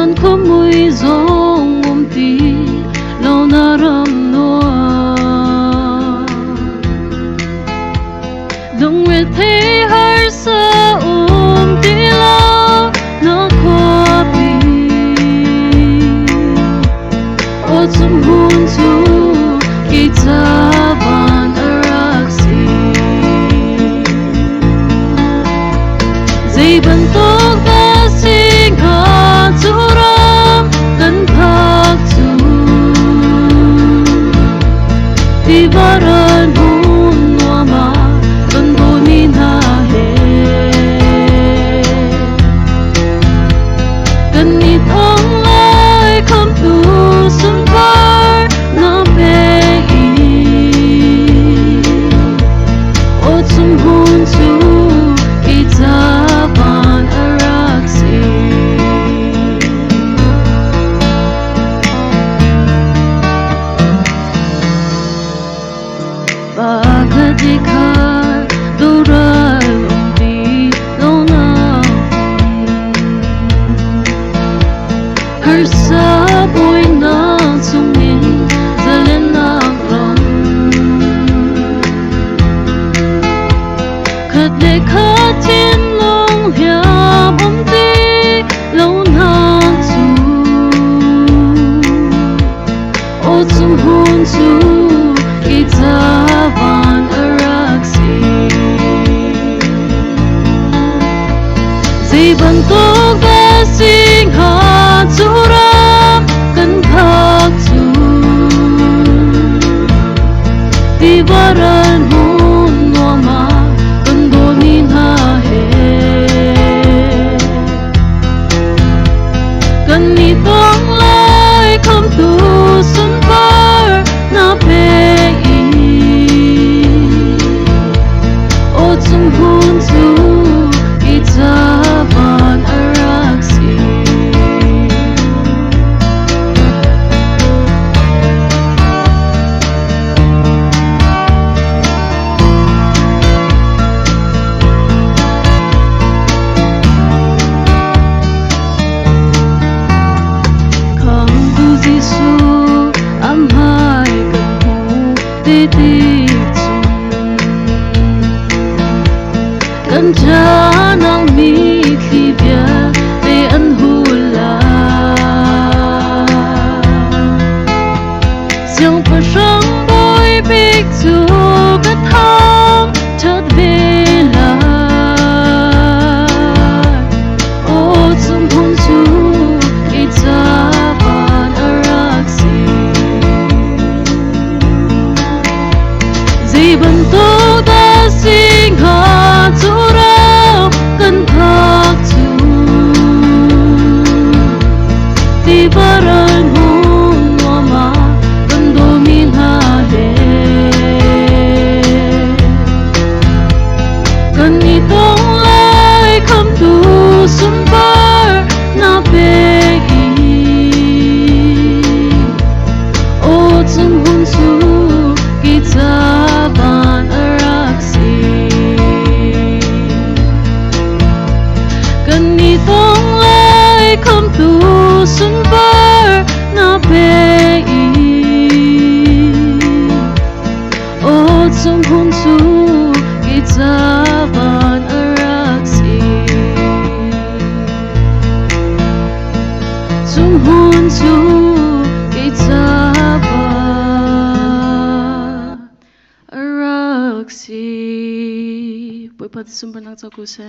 ban có mùi giông ôm tí lâu na râm noa đừng nguyệt thế har sa ôm tí lâu nó qua bì ô zum hun tu kỳ ta ban araxi dây ban tóc ta sinh hạ tu ram kan phak tu ti varan hun noa ma kan bonin ha he kan ni thong lai kham tu sun var na pe o zum hun tu ki ta ban araxi ba ka dikhar durai umdi lona har sa boy na sungin zalen na ron khat de khat tin long hya umdi lona tu o zum hun tu ki ta ban araxi dây ban tóc ta sinh hạ tu ram kan phak tu ti varan hun noa ma kan bonin ha he kan ni tong lai kham tu sun var na pe o zum hun tu ki ta ban araxi kham tu jisu am hai kan hu ti ti kan cha nang mi khi bia te an hula siang pa sang boy big tu ka thang chat vela o zum hun tu ki ta ban araxi dây ban tóc ta sinh hạ tu ram kan phak tu ti varan hun noa ma kan domin ha he kan ni tong lai kham tu sun var na pe o zum hun tu ki ta ban araxi kan ni tong lai kham tu sun var na pe o zum hun tu ki ta ban araxi zum hun tu ki ta ban araxi. Boy pat sumber nang sa kuse.